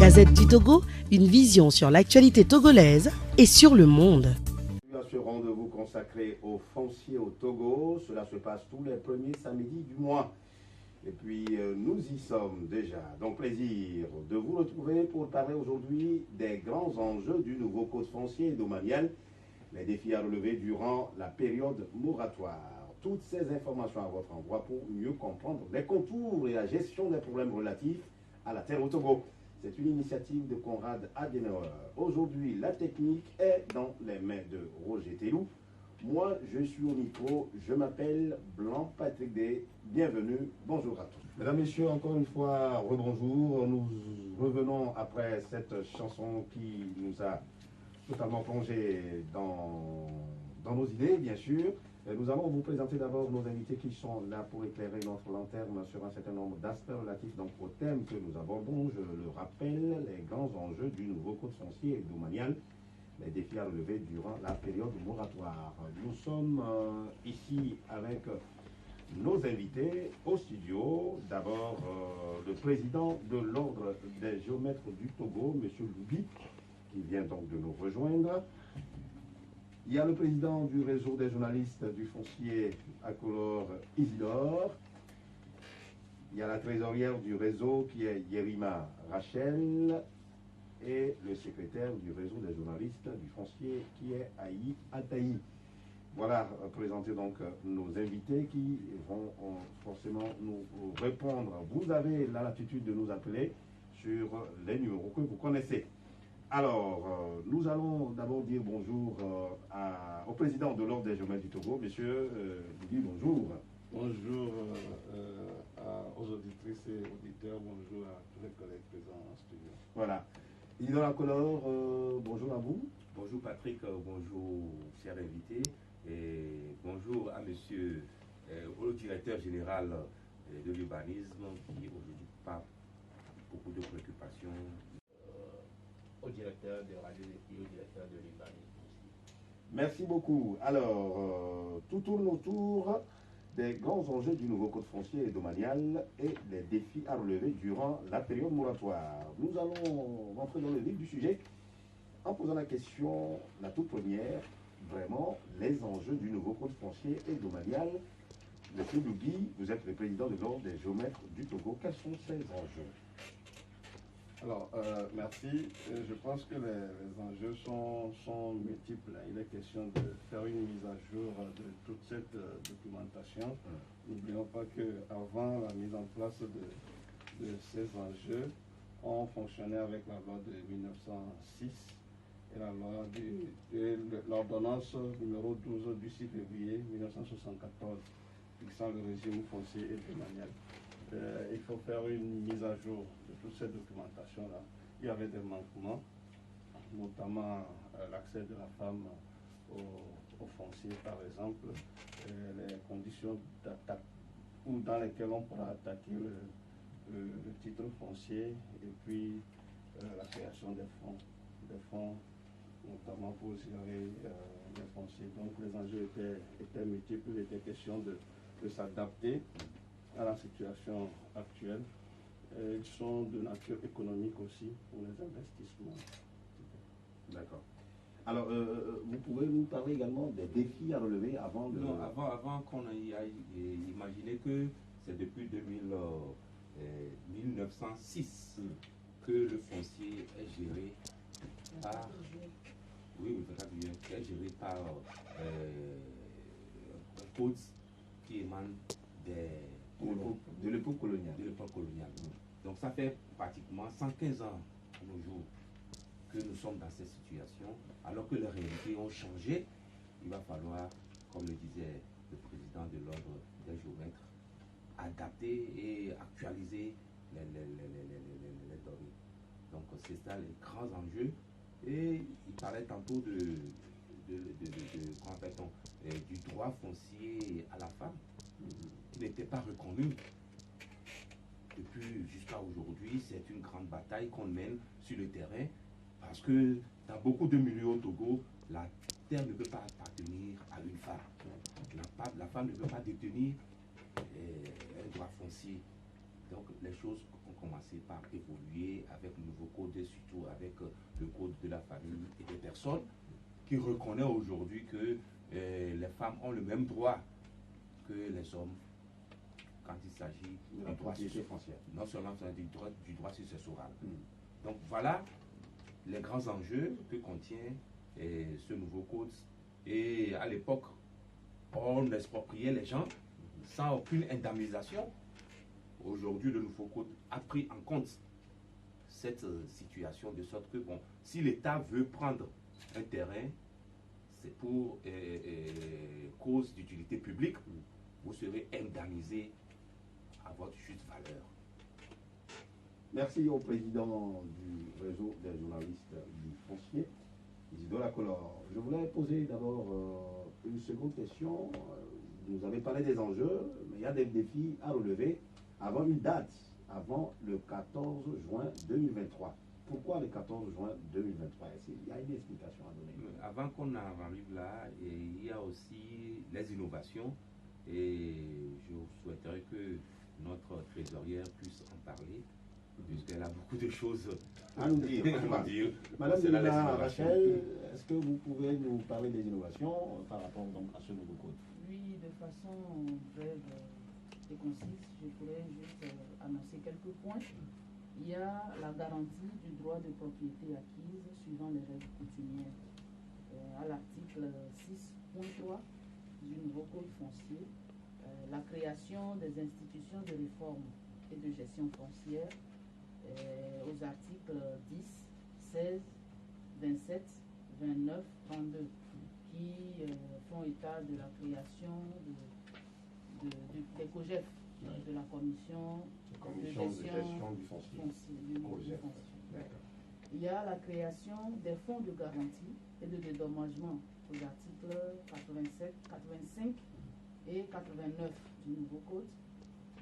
Gazette du Togo, une vision sur l'actualité togolaise et sur le monde. À ce rendez-vous consacré au foncier au Togo, cela se passe tous les premiers samedis du mois. Et puis nous y sommes déjà. Donc plaisir de vous retrouver pour parler aujourd'hui des grands enjeux du nouveau code foncier domanial, les défis à relever durant la période moratoire. Toutes ces informations à votre endroit pour mieux comprendre les contours et la gestion des problèmes relatifs à la terre au Togo. C'est une initiative de Conrad Adenauer. Aujourd'hui, la technique est dans les mains de Roger Tellou. Moi, je suis au micro, je m'appelle Blanc Patrick Day. Bienvenue, bonjour à tous. Mesdames, Messieurs, encore une fois, rebonjour. Nous revenons après cette chanson qui nous a totalement plongé dans nos idées, bien sûr. Nous allons vous présenter d'abord nos invités qui sont là pour éclairer notre lanterne sur un certain nombre d'aspects relatifs donc, au thème que nous abordons. Je le rappelle, les grands enjeux du nouveau code foncier domanial, les défis à relever durant la période moratoire. Nous sommes ici avec nos invités au studio. D'abord, le président de l'Ordre des géomètres du Togo, M. Loubi, qui vient donc de nous rejoindre. Il y a le président du réseau des journalistes du foncier Akolor Isidore. Il y a la trésorière du réseau qui est Yerima Rachel. Et le secrétaire du réseau des journalistes du foncier qui est Aïe Ataï. Voilà, présenter donc nos invités qui vont forcément nous répondre. Vous avez la latitude de nous appeler sur les numéros que vous connaissez. Alors, nous allons d'abord dire bonjour au président de l'Ordre des géomètres du Togo, monsieur Loubi, bonjour. Bonjour aux auditrices et auditeurs, bonjour à tous les collègues présents en studio. Voilà. Isidore Akolor, bonjour à vous. Bonjour Patrick, bonjour chers invités, et bonjour à monsieur au directeur général de l'urbanisme qui aujourd'hui pas beaucoup de préoccupations. Au directeur de radio et au directeur de l'urbanisme aussi. Merci beaucoup. Alors, tout tourne autour des grands enjeux du nouveau code foncier et domanial et les défis à relever durant la période moratoire. Nous allons rentrer dans le vif du sujet en posant la question, la toute première, vraiment, les enjeux du nouveau code foncier et domanial. Monsieur Loubi, vous êtes le président de l'Ordre des géomètres du Togo. Quels sont ces enjeux? Alors, merci. Je pense que les enjeux sont multiples. Il est question de faire une mise à jour de toute cette documentation. N'oublions pas qu'avant la mise en place de ces enjeux, on fonctionnait avec la loi de 1906 et l'ordonnance numéro 12 du 6 février 1974 fixant le régime foncier et domanial. Il faut faire une mise à jour de toute cette documentation-là. Il y avait des manquements, notamment l'accès de la femme au foncier, par exemple, les conditions d'attaque ou dans lesquelles on pourra attaquer le titre foncier, et puis la création des fonds notamment pour gérer les fonciers. Donc les enjeux étaient multiples, il était question de s'adapter à la situation actuelle. Ils sont de nature économique aussi pour les investissements. D'accord. Alors, vous pouvez nous parler également des défis à relever avant de... Non, avant qu'on aille imaginer que c'est depuis 1906 que le foncier est géré par... Oui, est géré par un code qui émane de l'époque coloniale. Donc ça fait pratiquement 115 ans à nos jours que nous sommes dans cette situation, alors que les réalités ont changé. Il va falloir, comme le disait le président de l'Ordre des géomètres, adapter et actualiser les données. Donc c'est ça les grands enjeux. Et il parlait tantôt du droit foncier à la femme. Il n'était pas reconnu. Depuis jusqu'à aujourd'hui, c'est une grande bataille qu'on mène sur le terrain parce que dans beaucoup de milieux au Togo, la terre ne peut pas appartenir à une femme. La femme ne peut pas détenir un droit foncier. Donc les choses ont commencé commencer par évoluer avec le nouveau code et surtout avec le code de la famille et des personnes qui reconnaît aujourd'hui que les femmes ont le même droit que les hommes quand il s'agit de la propriété foncière. Non seulement du droit successoral. Donc voilà les grands enjeux que contient ce nouveau code. Et à l'époque, on expropriait les gens sans aucune indemnisation. Aujourd'hui, le nouveau code a pris en compte cette situation de sorte que, bon, si l'État veut prendre un terrain, c'est pour cause d'utilité publique, vous serez indemnisé à votre juste valeur. Merci au président du réseau des journalistes du foncier, Isidore Lacolore. Je voulais poser d'abord une seconde question. Vous avez parlé des enjeux, mais il y a des défis à relever avant une date, avant le 14 juin 2023. Pourquoi le 14 juin 2023? Il y a une explication à donner. Avant qu'on arrive là, il y a aussi les innovations et je souhaiterais que notre trésorière puisse en parler puisqu'elle a beaucoup de choses à nous dire. Madame Delina Rachel, est-ce que vous pouvez nous parler des innovations par rapport donc, à ce nouveau code? Oui, de façon brève et concise, je pourrais juste annoncer quelques points. Il y a la garantie du droit de propriété acquise suivant les règles coutumières. À l'article 6.3 du nouveau code foncier, la création des institutions de réforme et de gestion foncière aux articles 10, 16, 27, 29, 32 qui font état de la création des COGEF, de la commission de gestion du foncier. foncier. Il y a la création des fonds de garantie et de dédommagement aux articles 87, 85 et 89 du nouveau code.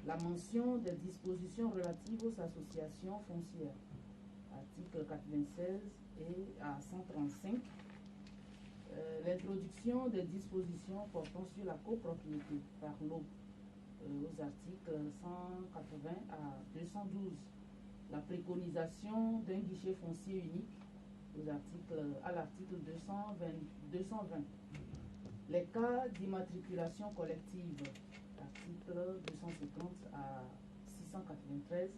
La mention des dispositions relatives aux associations foncières, article 96 et à 135. L'introduction des dispositions portant sur la copropriété par l'eau aux articles 180 à 212. La préconisation d'un guichet foncier unique à l'article 220. Les cas d'immatriculation collective, article 250 à 693,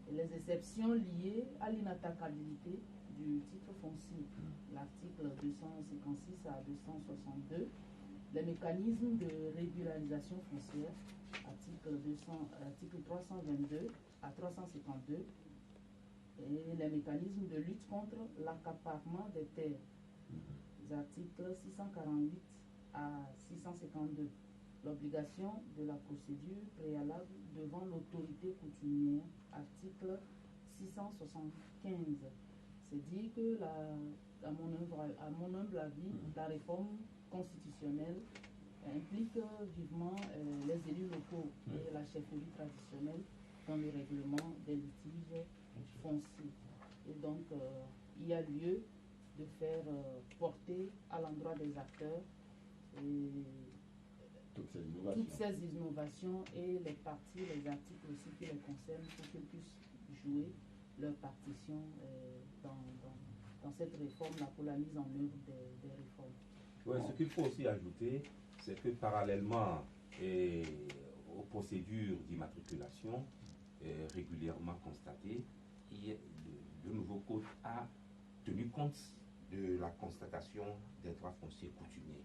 et les exceptions liées à l'inattaquabilité du titre foncier, l'article 256 à 262, les mécanismes de régularisation foncière, article 322 à 352, et les mécanismes de lutte contre l'accaparement des terres, les articles 648 à 652. L'obligation de la procédure préalable devant l'autorité coutumière, article 675. C'est dit que, à mon humble avis, la réforme constitutionnelle implique vivement les élus locaux et la chefferie traditionnelle dans le règlement des litiges fonciers. Et donc, il y a lieu de faire porter à l'endroit des acteurs toutes ces innovations et les parties, les articles aussi qui les concernent pour qu'ils puissent jouer leur partition dans cette réforme, là, pour la mise en œuvre des réformes. Ouais, ce qu'il faut aussi ajouter, c'est que parallèlement aux procédures d'immatriculation régulièrement constatées, le nouveau code a tenu compte de la constatation des droits fonciers coutumiers.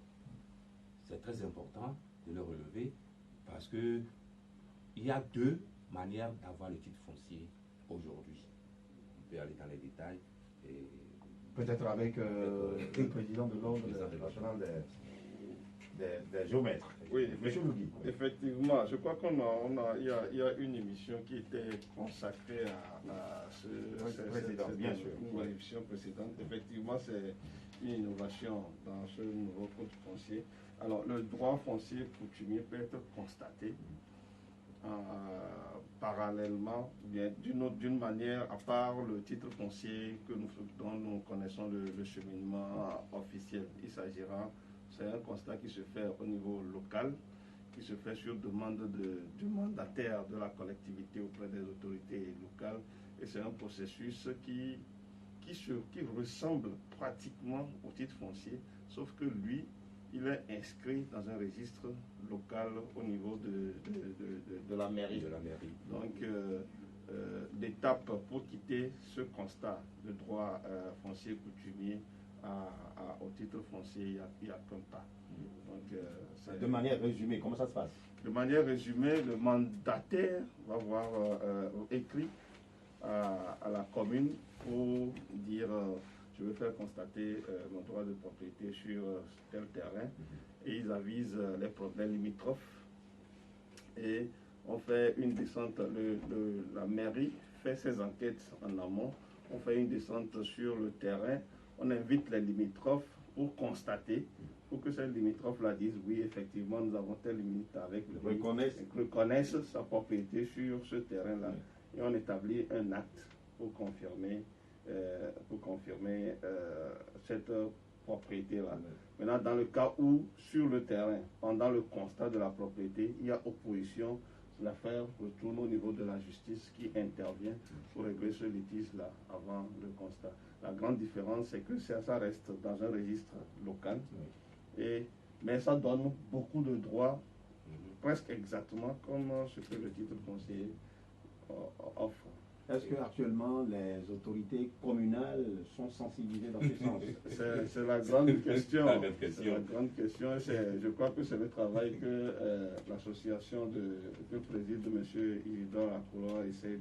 C'est très important de le relever parce que il y a deux manières d'avoir le titre foncier aujourd'hui. On peut aller dans les détails. Peut-être avec le président de l'Ordre national des géomètres. Oui, Monsieur Lougui. Effectivement, je crois qu'il y a une émission qui était consacrée à cette émission précédente. Effectivement, c'est une innovation dans ce nouveau code foncier. Alors, le droit foncier coutumier peut être constaté parallèlement, d'une manière, à part le titre foncier dont nous connaissons le cheminement officiel. Il s'agira, c'est un constat qui se fait au niveau local, qui se fait sur demande du mandataire de la collectivité auprès des autorités locales, c'est un processus qui ressemble pratiquement au titre foncier, sauf que lui, il est inscrit dans un registre local au niveau de la mairie. Donc, l'étape pour quitter ce constat de droit foncier coutumier au titre foncier, il y a qu'un pas. Donc, de manière résumée, comment ça se passe? De manière résumée, le mandataire va avoir écrit à la commune pour dire je veux faire constater mon droit de propriété sur tel terrain, et ils avisent les problèmes limitrophes et on fait une descente. La mairie fait ses enquêtes en amont, on fait une descente sur le terrain, on invite les limitrophes pour constater, pour que ces limitrophes-là disent oui, effectivement, nous avons telle limite avec reconnaissent sa propriété sur ce terrain-là. Et on établit un acte pour confirmer cette propriété-là. Maintenant, dans le cas où, sur le terrain, pendant le constat de la propriété, il y a opposition, l'affaire retourne au niveau de la justice qui intervient pour régler ce litige-là avant le constat. La grande différence, c'est que ça reste dans un registre local, mais ça donne beaucoup de droits, presque exactement comme ce que le titre foncier offre. Est-ce qu'actuellement les autorités communales sont sensibilisées dans ce sens? C'est la grande question. C'est la grande question. Je crois que c'est le travail que l'association que préside M. Isidore Akouloa essaie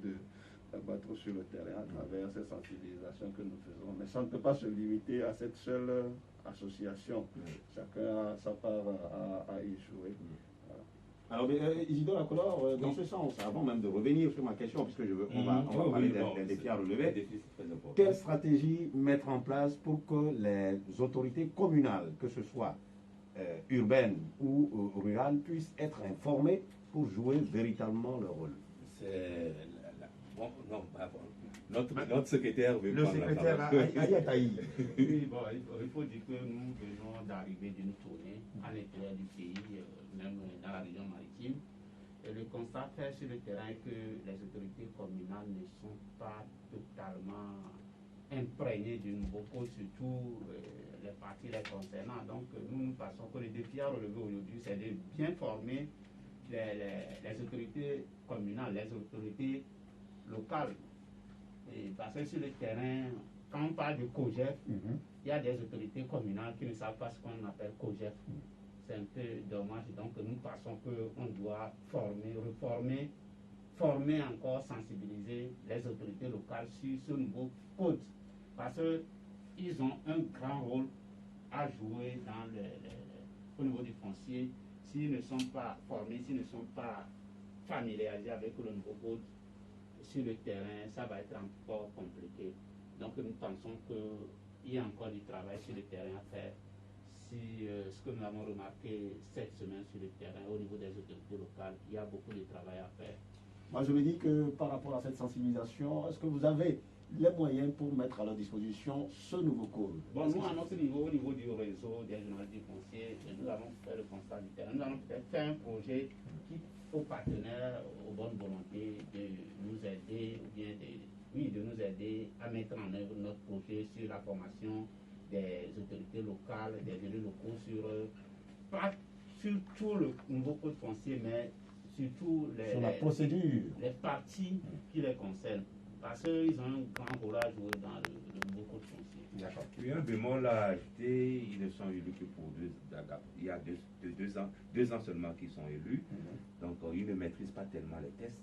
d'abattre sur le terrain à travers ces sensibilisations que nous faisons. Mais ça ne peut pas se limiter à cette seule association. Chacun a sa part à y jouer. Alors, Isidore Akouloa, dans ce sens, avant même de revenir sur ma question, puisque on va parler des défis à relever, quelle stratégie mettre en place pour que les autorités communales, que ce soit urbaines ou rurales, puissent être informées pour jouer véritablement leur rôle? Notre secrétaire veut le secrétaire Ayataï. Oui, bon, il faut dire que nous venons d'arriver d'une tournée à l'intérieur du pays, même dans la région maritime. Et le constat fait sur le terrain est que les autorités communales ne sont pas totalement imprégnées du nouveau code, surtout les parties les concernant. Donc nous pensons que le défi à relever aujourd'hui, c'est de bien former les autorités communales, les autorités locales. Et parce que sur le terrain, quand on parle de COGEF, il y a des autorités communales qui ne savent pas ce qu'on appelle COGEF. C'est un peu dommage. Donc nous pensons qu'on doit former encore, sensibiliser les autorités locales sur ce nouveau code. Parce qu'ils ont un grand rôle à jouer au niveau du foncier. S'ils ne sont pas formés, s'ils ne sont pas familiarisés avec le nouveau code, sur le terrain, ça va être encore compliqué. Donc nous pensons qu'il y a encore du travail sur le terrain à faire. Ce que nous avons remarqué cette semaine sur le terrain, au niveau des autorités locales, il y a beaucoup de travail à faire. Moi, je me dis que par rapport à cette sensibilisation, est-ce que vous avez les moyens pour mettre à leur disposition ce nouveau code? Bon, nous, à notre niveau, au niveau du réseau des journalistes fonciers, nous avons fait le constat du terrain. Nous allons peut-être faire un projet qui, aux partenaires, aux bonnes volontés, de nous aider, ou bien de nous aider à mettre en œuvre notre projet sur la formation des autorités locales, des élus locaux pas sur tout le nouveau code foncier, mais surtout sur la procédure, les parties qui les concernent. Parce qu'ils ont un grand rôle à jouer dans le nouveau code foncier. D'accord. Oui, un bémol à ajouter, ils ne sont élus que pour il y a deux ans seulement qu'ils sont élus. Donc ils ne maîtrisent pas tellement les tests.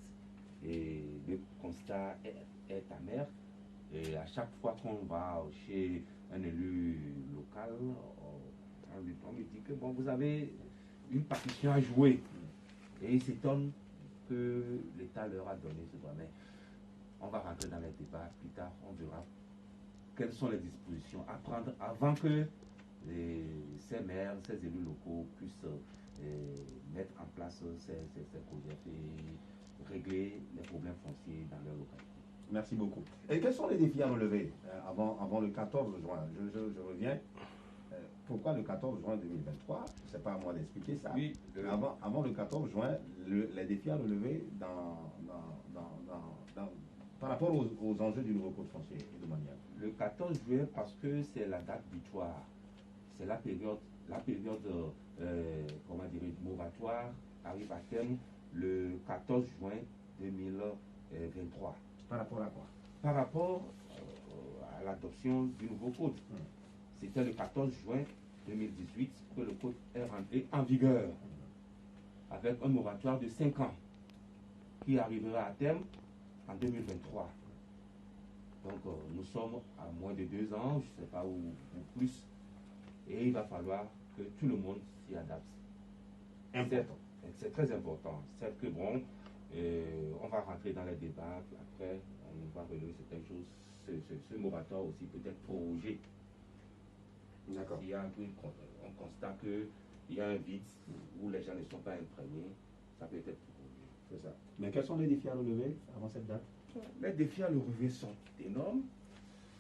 Et le constat est amer. Et à chaque fois qu'on va chez un élu local, on lui dit que bon, vous avez une partition à jouer. Et ils s'étonnent que l'État leur a donné ce droit. Mais on va rentrer dans les débats plus tard, on verra quelles sont les dispositions à prendre avant que ces maires, ces élus locaux puissent mettre en place ces projets et régler les problèmes fonciers dans leur localité. Merci beaucoup. Et quels sont les défis à relever avant le 14 juin? Je reviens. Pourquoi le 14 juin 2023? Ce n'est pas à moi d'expliquer ça. Oui, avant le 14 juin, les défis à relever par rapport aux enjeux du nouveau code foncier et domanial? Le 14 juin, parce que c'est la date butoir, c'est la période comment dire, moratoire arrive à terme le 14 juin 2023. Par rapport à quoi? Par rapport à l'adoption du nouveau code. C'était le 14 juin 2018 que le code est rentré en vigueur, avec un moratoire de 5 ans qui arrivera à terme en 2023. Donc nous sommes à moins de 2 ans, je ne sais pas, ou plus, et il va falloir que tout le monde s'y adapte. Important. C'est très important. C'est que bon, on va rentrer dans les débats, après on va relever certaines choses. Ce moratoire aussi peut être prorogé. D'accord. S'il y a on constate qu'il y a un vide où les gens ne sont pas imprégnés, ça peut être prorogé. C'est ça. Mais quels sont les défis à relever avant cette date? Les défis à relever sont énormes.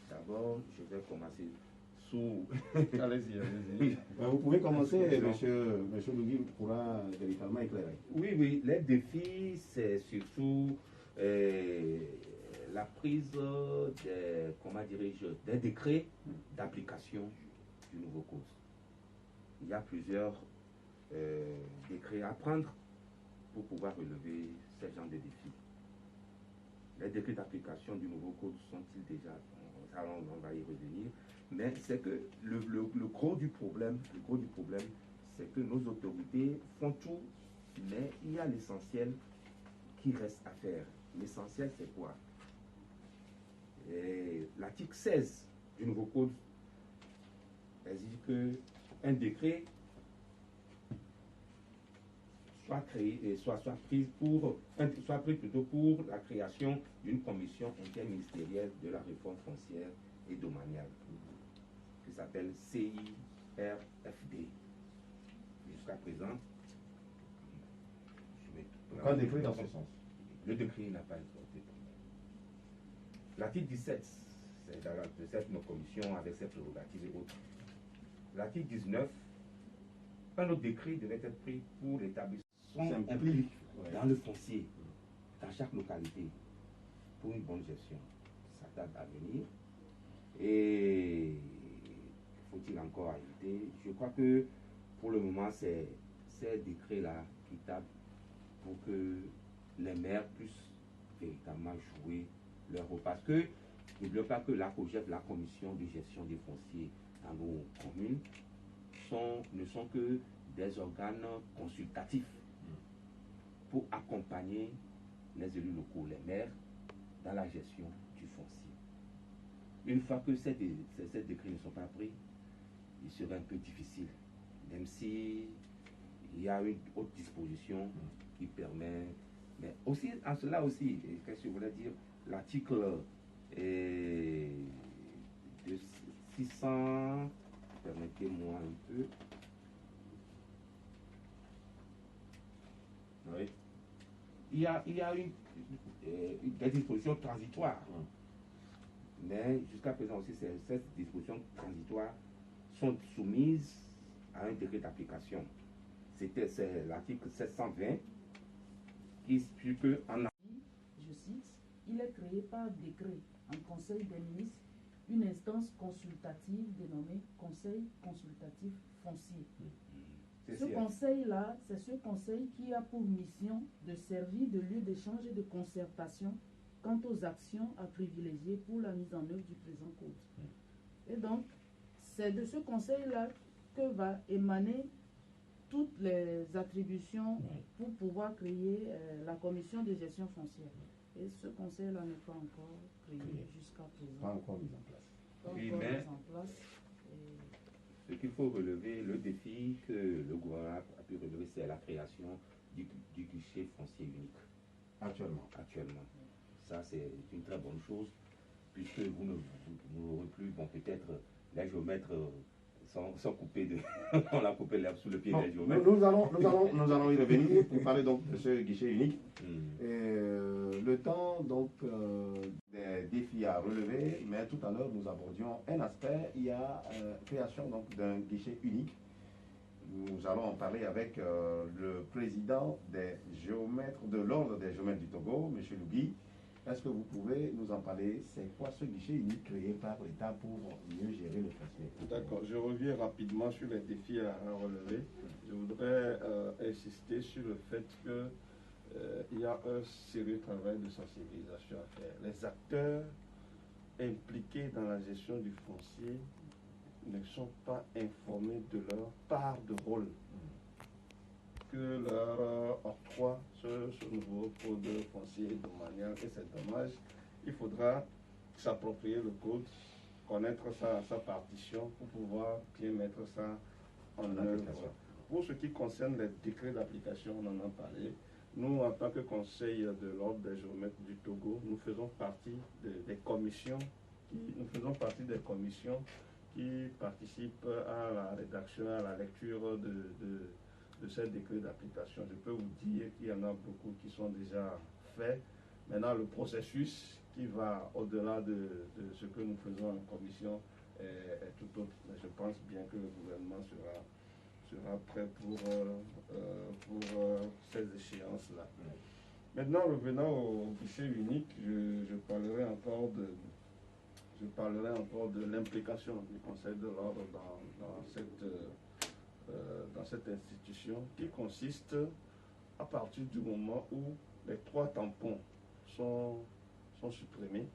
D'abord, je vais commencer sous. Allez-y, allez-y. Vous pouvez commencer, monsieur Lougui pourra véritablement éclairer. Oui, les défis, c'est surtout la prise des décrets d'application du nouveau code. Il y a plusieurs décrets à prendre pour pouvoir relever ce genre de défis. Les décrets d'application du nouveau code sont-ils déjà, on va y revenir, mais c'est que le gros du problème, c'est que nos autorités font tout, mais il y a l'essentiel qui reste à faire. L'essentiel, c'est quoi? L'article 16 du nouveau code exige qu'un décret soit créé et soit pris plutôt pour la création d'une commission interministérielle de la réforme foncière et domaniale qui s'appelle CIRFD. Jusqu'à présent, Un décret dans ce sens. le décret n'a pas été voté. L'article 17, c'est de cette commission avec ses prérogatives et autres. L'article 19, un autre décret devait être pris pour l'établissement impliqué dans le foncier, dans chaque localité, pour une bonne gestion. Ça date à venir. Et faut-il encore ajouter? Je crois que pour le moment, c'est ces décrets-là qui tapent pour que les maires puissent véritablement jouer leur rôle. Parce que n'oublions pas que la COGEF, la commission de gestion des fonciers dans nos communes, ne sont que des organes consultatifs pour accompagner les élus locaux, les maires, dans la gestion du foncier. Une fois que ces décrets ne sont pas pris, il serait un peu difficile, même si il y a une autre disposition qui permet, mais aussi, en cela aussi, qu'est-ce que je voulais dire, l'article de 600, permettez-moi un peu. Oui. Il y a des dispositions transitoires. Mais jusqu'à présent aussi, ces dispositions transitoires sont soumises à un décret d'application. C'est l'article 720 qui explique qu'en... Je cite, il est créé par décret en Conseil des ministres une instance consultative dénommée Conseil consultatif foncier. Ce conseil-là, c'est ce conseil qui a pour mission de servir de lieu d'échange et de concertation quant aux actions à privilégier pour la mise en œuvre du présent code. Et donc, c'est de ce conseil-là que va émaner toutes les attributions pour pouvoir créer la commission de gestion foncière. Et ce conseil-là n'est pas encore créé jusqu'à présent. Pas encore mis en place. Pas encore mis en place. Ce qu'il faut relever, le défi que le gouvernement a pu relever, c'est la création du guichet foncier unique. Actuellement. Ça, c'est une très bonne chose, puisque vous n'aurez plus, bon, peut-être les géomètres sont coupés de... on a coupé l'herbe sous le pied des géomètres. Nous allons y revenir pour parler donc de ce guichet unique. Le temps donc des défis à relever, mais tout à l'heure nous abordions un aspect, il y a création donc d'un guichet unique. Nous allons en parler avec le président des géomètres de l'ordre des géomètres du Togo, M. Lougui. Est-ce que vous pouvez nous en parler? C'est quoi ce guichet unique créé par l'État pour mieux gérer le foncier? D'accord, je reviens rapidement sur les défis à relever. Je voudrais insister sur le fait que il y a un sérieux travail de sensibilisation à faire. Les acteurs impliqués dans la gestion du foncier ne sont pas informés de leur part de rôle que leur octroie ce nouveau code foncier domanial, et c'est dommage. Il faudra s'approprier le code, connaître sa partition pour pouvoir bien mettre ça en œuvre. Pour ce qui concerne les décrets d'application, on en a parlé. Nous, en tant que conseil de l'ordre des géomètres du Togo, nous faisons partie des commissions qui participent à la rédaction, à la lecture de ces décrets d'application. Je peux vous dire qu'il y en a beaucoup qui sont déjà faits. Maintenant, le processus qui va au-delà de ce que nous faisons en commission est tout autre. Mais je pense bien que le gouvernement sera prêt pour ces échéances-là. Maintenant, revenant au guichet unique, je parlerai encore de l'implication du Conseil de l'ordre dans cette institution, qui consiste à partir du moment où les 3 tampons sont supprimés.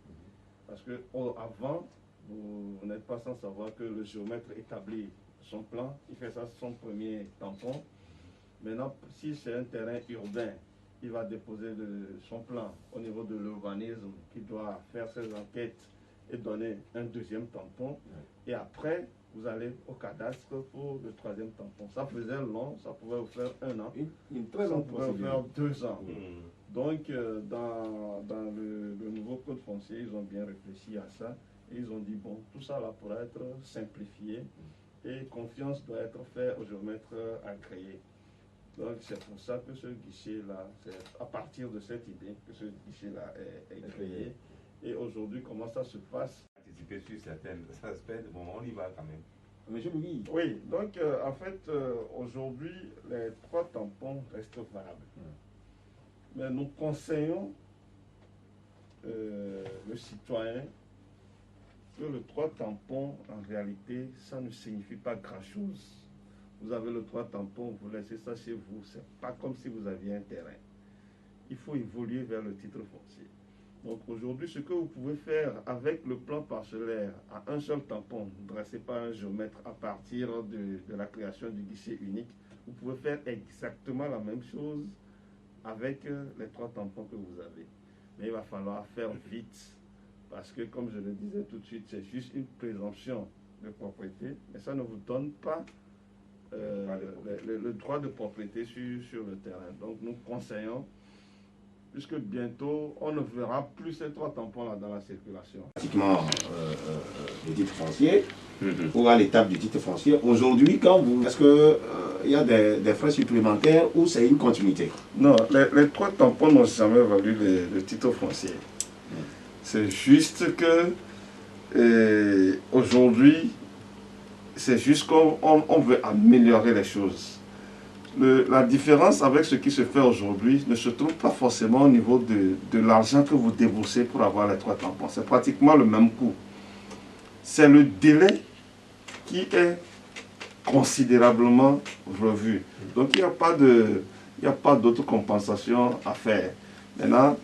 Parce que avant, vous n'êtes pas sans savoir que le géomètre établit son plan, il fait ça son premier tampon. Maintenant, si c'est un terrain urbain, il va déposer son plan au niveau de l'urbanisme, qui doit faire ses enquêtes et donner un deuxième tampon. Et après, vous allez au cadastre pour le 3e tampon. Ça faisait long, ça pouvait vous faire 1 an, ça pouvait vous faire 2 ans. Donc, dans le nouveau code foncier, ils ont bien réfléchi à ça et ils ont dit, bon, tout ça là pourra être simplifié et confiance doit être faite aux géomètres agréés. Donc, c'est pour ça que ce guichet-là, c'est à partir de cette idée que ce guichet-là est créé. Et aujourd'hui, comment ça se passe? Participer sur certains aspects, bon, on y va quand même. Monsieur Louis. Oui, donc en fait, aujourd'hui, les 3 tampons restent valables. Mais nous conseillons le citoyen que le 3 tampons, en réalité, ça ne signifie pas grand-chose. Vous avez le 3 tampons, vous laissez ça chez vous, c'est pas comme si vous aviez un terrain. Il faut évoluer vers le titre foncier. Donc aujourd'hui, ce que vous pouvez faire avec le plan parcellaire à un seul tampon, dressé par un géomètre à partir de la création du guichet unique, vous pouvez faire exactement la même chose avec les 3 tampons que vous avez. Mais il va falloir faire vite, parce que comme je le disais tout de suite, c'est juste une présomption de propriété, mais ça ne vous donne pas le droit de propriété sur le terrain. Donc nous conseillons, puisque bientôt on ne verra plus ces 3 tampons-là dans la circulation. Pratiquement le titre foncier, ou à l'étape du titre foncier. Aujourd'hui, quand vous... Est-ce qu'il y a des frais supplémentaires ou c'est une continuité? Non, les 3 tampons n'ont jamais valu le titre foncier. C'est juste que aujourd'hui, c'est juste qu'on veut améliorer les choses. La différence avec ce qui se fait aujourd'hui ne se trouve pas forcément au niveau de l'argent que vous déboursez pour avoir les 3 tampons. C'est pratiquement le même coût. C'est le délai qui est considérablement revu. Donc il n'y a pas d'autre compensation à faire. Maintenant,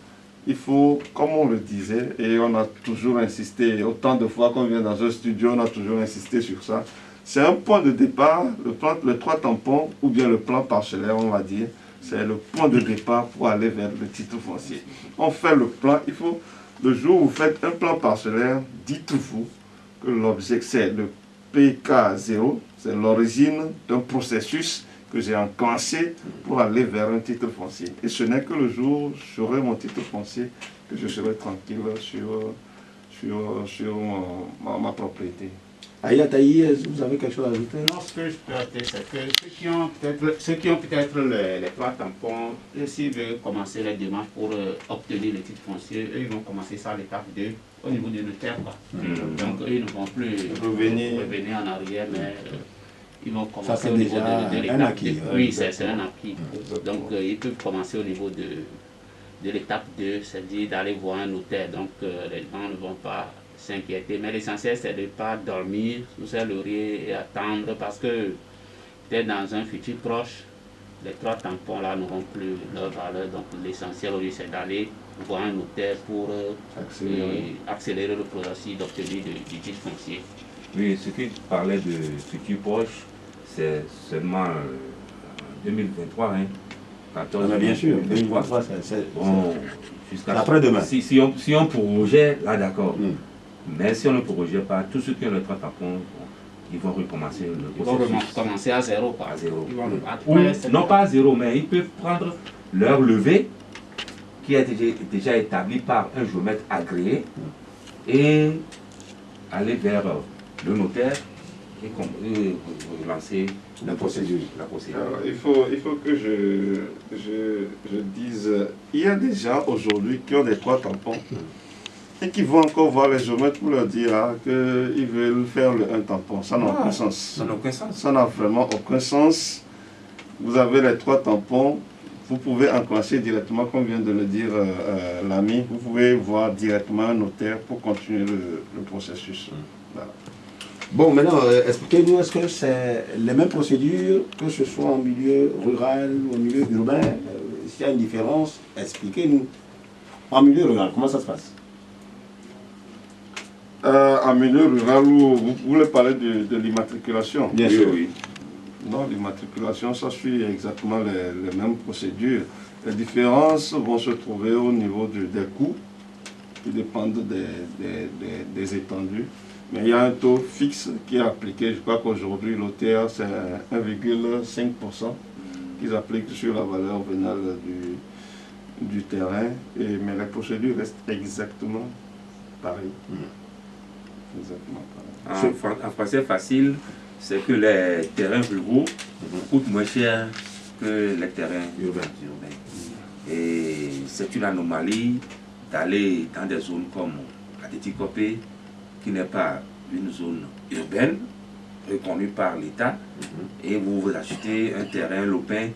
il faut, comme on le disait, et on a toujours insisté, autant de fois qu'on vient dans un studio, on a toujours insisté sur ça. C'est un point de départ, le 3 tampons, ou bien le plan parcellaire, on va dire, c'est le point de départ pour aller vers le titre foncier. On fait le plan, le jour où vous faites un plan parcellaire, dites-vous que l'objet, c'est le PK0, c'est l'origine d'un processus que j'ai enclenché pour aller vers un titre foncier. Et ce n'est que le jour où j'aurai mon titre foncier que je serai tranquille sur ma propriété. Aïe Taï, vous avez quelque chose à ajouter? Non, ce que je peux ajouter, c'est que ceux qui ont peut-être les 3 tampons, s'ils veulent commencer les démarches pour obtenir le titre foncier, eux, ils vont commencer ça à l'étape 2 au niveau du notaire. Donc, eux, ils ne vont plus revenir en arrière, mais ils vont commencer au niveau de l'étape 2. Oui, c'est un acquis. Donc, ils peuvent commencer au niveau de de l'étape 2, c'est-à-dire d'aller voir un notaire. Donc les gens ne vont pas s'inquiéter. Mais l'essentiel, c'est de ne pas dormir sous ses lauriers et attendre parce que peut-être dans un futur proche, les 3 tampons là n'auront plus leur valeur. Donc l'essentiel aujourd'hui, c'est d'aller voir un notaire pour accélérer le processus d'obtenir du titre foncier. Oui, ce que tu parlais de futur proche, c'est seulement 2023, hein. 14, Ah, bien sûr, 2023, bon, jusqu'à après-demain. Si on prorogeait, là d'accord. Mais si on ne prorogeait pas, tous ceux qui ont les 3 tampons, ils vont recommencer le processus. Ils vont commencer à zéro. Quoi. À zéro. Ou, non pas à zéro, mais ils peuvent prendre leur levée qui a été déjà établie par un géomètre agréé et aller vers le notaire et lancer la procédure. Alors, il faut que je dise, il y a des gens aujourd'hui qui ont des 3 tampons et qui vont encore voir les géomètres pour leur dire qu'ils veulent faire un tampon. Ça n'a aucun sens. Ça n'a aucun sens. Ça n'a vraiment aucun sens. Vous avez les 3 tampons, vous pouvez enclencher directement, comme vient de le dire l'ami, vous pouvez voir directement un notaire pour continuer le processus. Voilà. Bon, maintenant, expliquez-nous, est-ce que c'est les mêmes procédures, que ce soit en milieu rural ou en milieu urbain? S'il y a une différence, expliquez-nous. En milieu rural, comment ça se passe? En milieu rural, vous voulez parler de l'immatriculation? Bien sûr, oui. Non, l'immatriculation, ça suit exactement les mêmes procédures. Les différences vont se trouver au niveau des coûts, qui dépendent des étendues. Mais il y a un taux fixe qui est appliqué. Je crois qu'aujourd'hui, l'OTR, c'est 1,5% qu'ils appliquent sur la valeur vénale du terrain. Mais les procédures restent exactement pareilles. Exactement pareilles. En français facile, c'est que les terrains ruraux coûtent moins cher que les terrains urbains. Et c'est une anomalie d'aller dans des zones comme Adétikopé, qui n'est pas une zone urbaine reconnue par l'État, et vous achetez un terrain lopin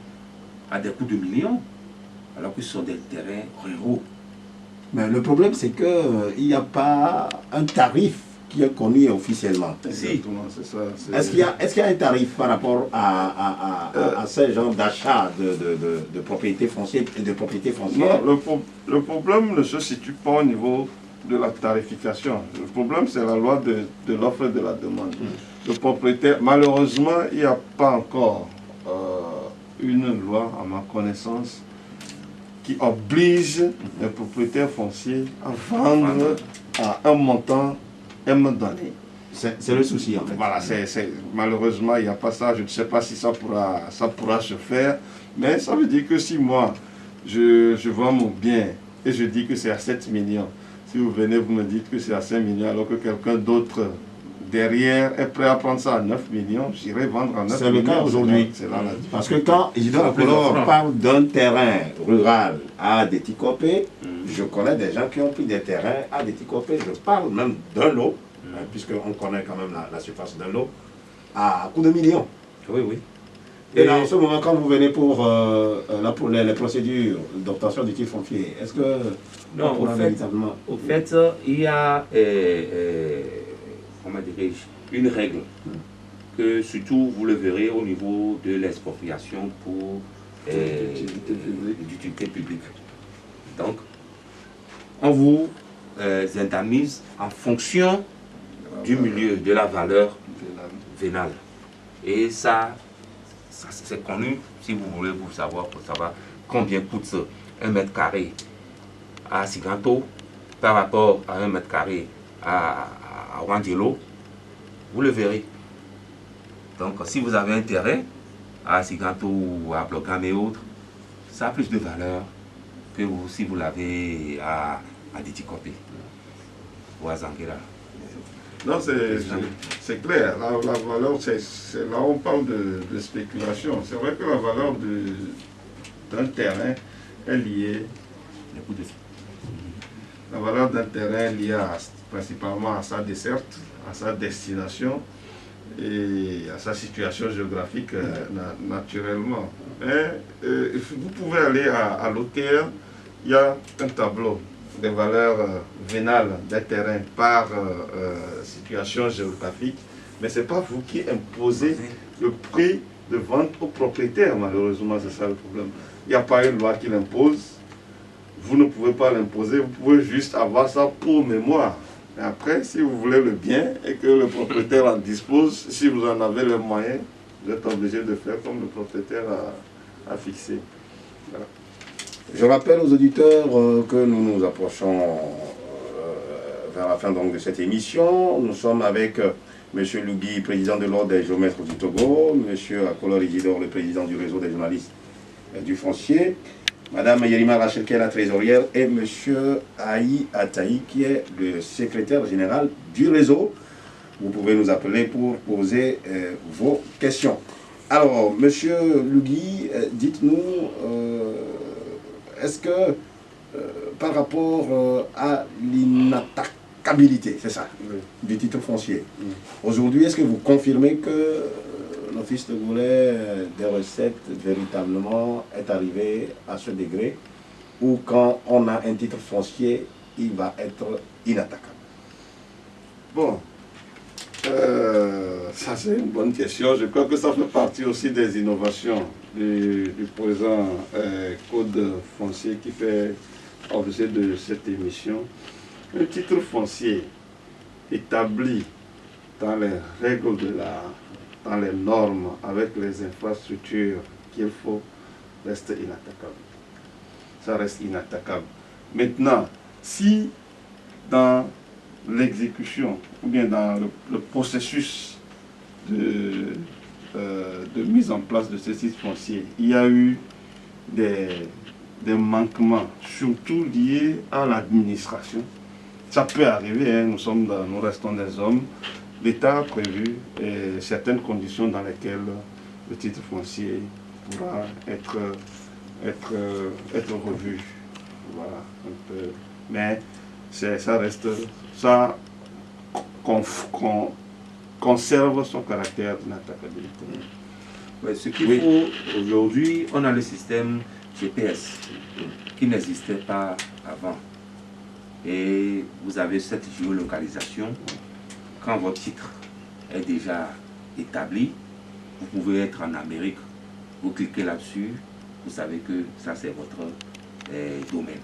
à des coûts de millions, alors que ce sont des terrains ruraux. Mais le problème, c'est qu'il n'y a pas un tarif qui est connu officiellement. Exactement, c'est ça. Est-ce qu'il y a un tarif par rapport à ce genre d'achat de propriétés foncières et de propriétés foncières? Non, le problème ne se situe pas au niveau de la tarification. Le problème, c'est la loi de l'offre et de la demande. Le propriétaire, malheureusement, il n'y a pas encore une loi, à ma connaissance, qui oblige les propriétaires fonciers à vendre à un montant donné. C'est le souci, en fait. Voilà, malheureusement, il n'y a pas ça. Je ne sais pas si ça pourra se faire. Mais ça veut dire que si moi, je vends mon bien et je dis que c'est à 7 millions, si vous venez, vous me dites que c'est à 5 millions, alors que quelqu'un d'autre derrière est prêt à prendre ça à 9 millions, j'irai vendre à 9 millions. C'est le cas aujourd'hui. Parce que quand Isidore Apollore parle d'un terrain rural à Adétikopé, je connais des gens qui ont pris des terrains à Adétikopé. Je parle même d'un lot, puisqu'on connaît quand même la surface d'un lot, à coût de millions. Oui, oui. Et là, en ce moment, quand vous venez pour les procédures d'obtention du titre foncier, est-ce que... Non, au fait, il y a, comment dirais-je, une règle que surtout vous le verrez au niveau de l'expropriation pour l'utilité publique. Donc, on vous indemnise en fonction du milieu, de la valeur vénale. Et ça c'est connu, si vous voulez vous savoir, pour savoir combien coûte 1 mètre carré à Siganto par rapport à 1 mètre carré à Wandilo, vous le verrez. Donc, si vous avez un terrain à Siganto ou à Blogam et autres, ça a plus de valeur que si vous l'avez à Adétikopé ou à Zanguera. Non, c'est clair. La valeur, c'est là où on parle de spéculation. C'est vrai que la valeur d'un terrain est liée. La valeur d'un terrain est liée principalement à sa desserte, à sa destination et à sa situation géographique naturellement. Mais vous pouvez aller à l'OTR il y a un tableau des valeurs vénales des terrains par situation géographique, mais ce n'est pas vous qui imposez le prix de vente aux propriétaires, malheureusement, c'est ça le problème. Il n'y a pas une loi qui l'impose, vous ne pouvez pas l'imposer, vous pouvez juste avoir ça pour mémoire. Et après, si vous voulez le bien et que le propriétaire en dispose, si vous en avez les moyens, vous êtes obligé de faire comme le propriétaire a fixé. Voilà. Je rappelle aux auditeurs que nous nous approchons vers la fin donc, de cette émission. Nous sommes avec M. Lugui, président de l'Ordre des géomètres du Togo, M. Akolo Rigidor, le président du réseau des journalistes du foncier, Mme Yerima Rachel, qui est la trésorière, et M. Aïe Ataï, qui est le secrétaire général du réseau. Vous pouvez nous appeler pour poser vos questions. Alors, M. Lugui, dites-nous, est-ce que par rapport à l'inattaquabilité, c'est ça, du titre foncier, aujourd'hui, est-ce que vous confirmez que l'Office togolais des recettes véritablement est arrivé à ce degré où quand on a un titre foncier, il va être inattaquable? Bon, ça c'est une bonne question. Je crois que ça fait partie aussi des innovations du présent code foncier qui fait objet de cette émission. Un titre foncier établi dans les règles de l'art, dans les normes, avec les infrastructures qu'il faut, reste inattaquable. Ça reste inattaquable. Maintenant, si dans l'exécution ou bien dans le processus de mise en place de ce titre foncier, il y a eu des manquements, surtout liés à l'administration. Ça peut arriver, hein, nous restons des hommes. L'État a prévu certaines conditions dans lesquelles le titre foncier pourra être revu. Voilà. Mais ça conserve son caractère d'inattaquabilité. Ouais, ce qu'il faut aujourd'hui, on a le système GPS qui n'existait pas avant. Et vous avez cette géolocalisation. Quand votre titre est déjà établi, vous pouvez être en Amérique, vous cliquez là-dessus, vous savez que ça c'est votre domaine.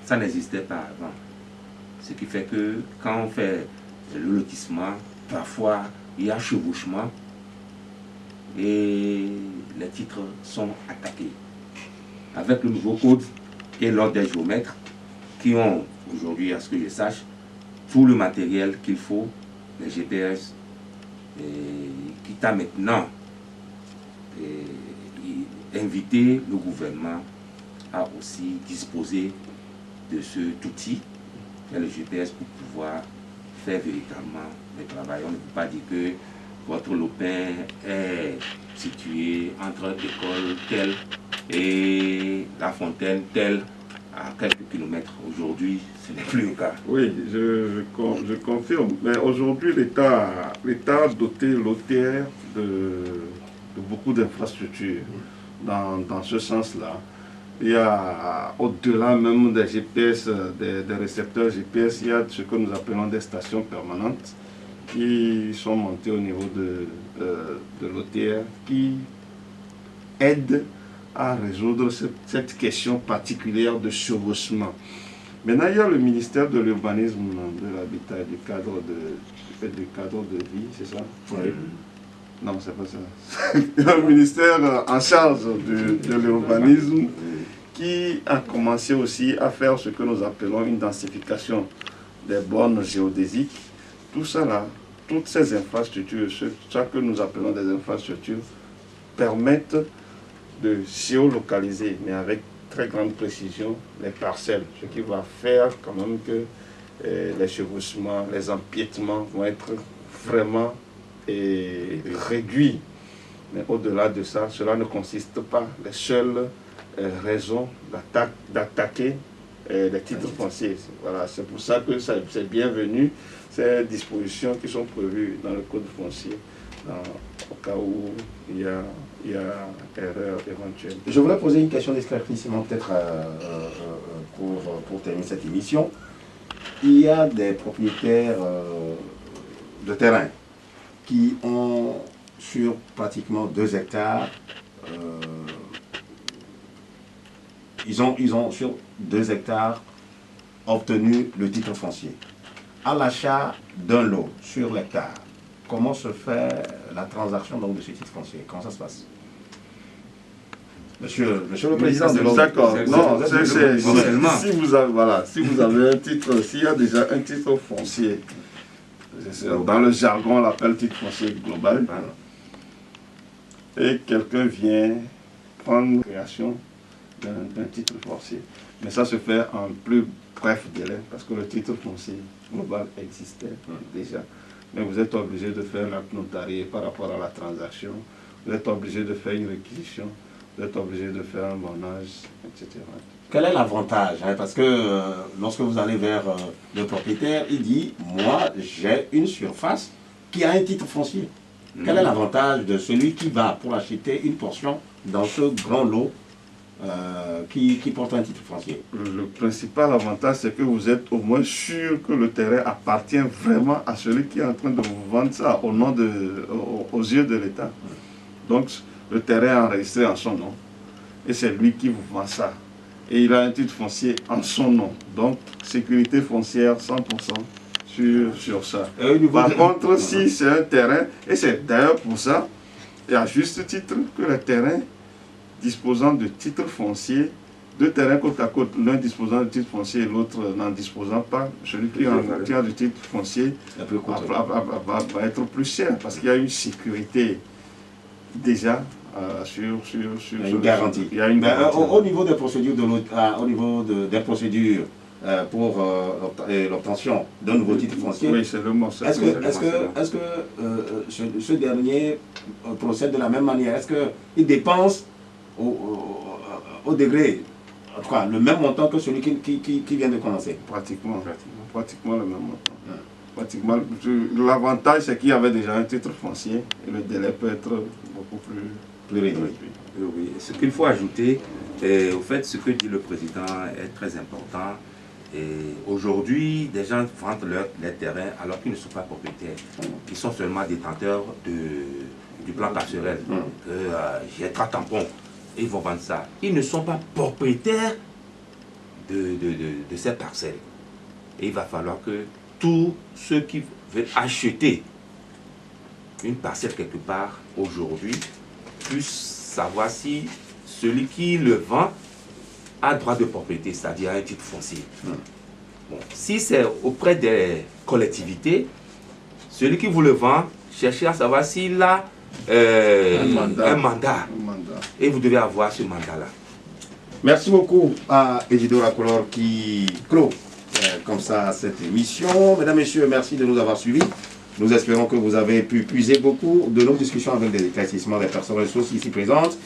Ça n'existait pas avant. Ce qui fait que quand on fait le lotissement, parfois il y a chevauchement et les titres sont attaqués. Avec le nouveau code et l'ordre des géomètres qui ont aujourd'hui, à ce que je sache, tout le matériel qu'il faut, les GPS, qui t'a maintenant invité le gouvernement à aussi disposer de cet outil, le GPS, pour pouvoir faire véritablement le travail. On ne peut pas dire que votre lopin est situé entre l'école telle et la fontaine telle à quelques kilomètres. Aujourd'hui, ce n'est plus le cas. Oui, je confirme. Mais aujourd'hui, l'État a doté l'OTR de beaucoup d'infrastructures dans ce sens-là. Il y a, au-delà même des GPS, des récepteurs GPS, il y a ce que nous appelons des stations permanentes qui sont montées au niveau de l'OTR, qui aident à résoudre cette question particulière de chevauchement. Maintenant, il y a le ministère de l'Urbanisme, de l'Habitat et du cadre de vie, c'est ça? Oui. Non, c'est pas ça. Il y a le ministère en charge de l'urbanisme qui a commencé aussi à faire ce que nous appelons une densification des bornes géodésiques. Tout ça là, toutes ces infrastructures, ce que nous appelons des infrastructures, permettent de géolocaliser, mais avec très grande précision, les parcelles. Ce qui va faire quand même que les chevauchements, les empiètements vont être vraiment réduits. Mais au-delà de ça, cela ne consiste pas. Les seules raisons d'attaquer les titres fonciers. Voilà, c'est pour ça que c'est bienvenu, ces dispositions qui sont prévues dans le code foncier. au cas où il y a erreur éventuelle. Je voulais poser une question d'éclaircissement peut-être pour terminer cette émission. Il y a des propriétaires de terrain qui ont sur pratiquement 2 hectares, ils ont sur 2 hectares obtenu le titre foncier. À l'achat d'un lot sur l'hectare, comment se fait la transaction donc, de ce titre foncier? Comment ça se passe? Monsieur le Président de l'ordre. D'accord. Non, si vous avez un titre, s'il y a déjà un titre foncier, dans le jargon on l'appelle titre foncier global, et quelqu'un vient prendre création d'un titre foncier. Mais ça se fait en plus bref délai, parce que le titre foncier global existait déjà. Mais vous êtes obligé de faire l'acte notarié par rapport à la transaction, vous êtes obligé de faire une réquisition, vous êtes obligé de faire un bornage, etc. Quel est l'avantage? Parce que lorsque vous allez vers le propriétaire, il dit, moi j'ai une surface qui a un titre foncier. Quel est l'avantage de celui qui va pour acheter une portion dans ce grand lot qui porte un titre foncier? Le principal avantage, c'est que vous êtes au moins sûr que le terrain appartient vraiment à celui qui est en train de vous vendre ça aux yeux de l'État. Donc, le terrain est enregistré en son nom et c'est lui qui vous vend ça. Et il a un titre foncier en son nom. Donc, sécurité foncière 100% sur ça. Par contre, si c'est un terrain, et c'est d'ailleurs pour ça, et à juste titre, que les terrains disposant de titres fonciers, 2 terrains côte à côte, l'un disposant de titre foncier et l'autre n'en disposant pas, celui qui a du titre foncier va être plus cher parce qu'il y a une sécurité déjà il y a une garantie. Il y a une garantie. Au niveau des procédures, des procédures pour l'obtention d'un nouveau titre foncier, oui, c'est le mot. Est-ce que ce dernier procède de la même manière? Est-ce qu'il dépense au degré, en tout cas, le même montant que celui qui vient de commencer? Pratiquement le même montant. Pratiquement, l'avantage, c'est qu'il y avait déjà un titre foncier et le délai peut être beaucoup plus réduit. Oui. Ce qu'il faut ajouter, au fait, ce que dit le président est très important. Aujourd'hui, des gens vendent les terrains alors qu'ils ne sont pas propriétaires. Ils sont seulement détenteurs du plan passerelle. J'ai 3 tampons et ils vont vendre ça. Ils ne sont pas propriétaires de ces parcelles. Et il va falloir que tous ceux qui veulent acheter une parcelle quelque part aujourd'hui puissent savoir si celui qui le vend a droit de propriété, c'est-à-dire un titre foncier. Bon, si c'est auprès des collectivités, celui qui vous le vend, cherchez à savoir s'il a un mandat. Et vous devez avoir ce mandat-là. Merci beaucoup à Isidore Akolor qui clôt comme ça cette émission. Mesdames, Messieurs, merci de nous avoir suivis. Nous espérons que vous avez pu puiser beaucoup de nos discussions avec des éclaircissements des personnes ressources ici présentes.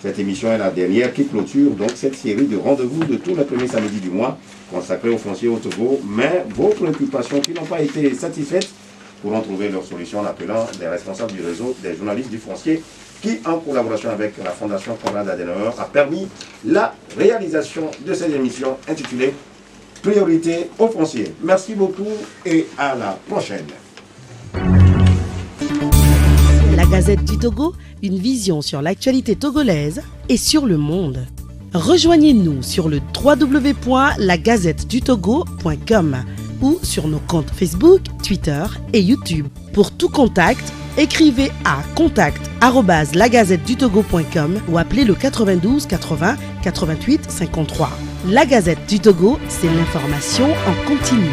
Cette émission est la dernière qui clôture donc cette série de rendez-vous de tous les premiers samedis du mois consacrés aux fonciers au Togo. Mais vos préoccupations qui n'ont pas été satisfaites pourront trouver leur solution en appelant les responsables du réseau des journalistes du foncier qui, en collaboration avec la Fondation Konrad Adenauer, a permis la réalisation de cette émission intitulée Priorité aux fonciers. Merci beaucoup et à la prochaine. La Gazette du Togo, une vision sur l'actualité togolaise et sur le monde. Rejoignez-nous sur le www.lagazettedutogo.com ou sur nos comptes Facebook, Twitter et YouTube. Pour tout contact, écrivez à contact@lagazettedutogo.com ou appelez le 92 80 88 53. La Gazette du Togo, c'est l'information en continu.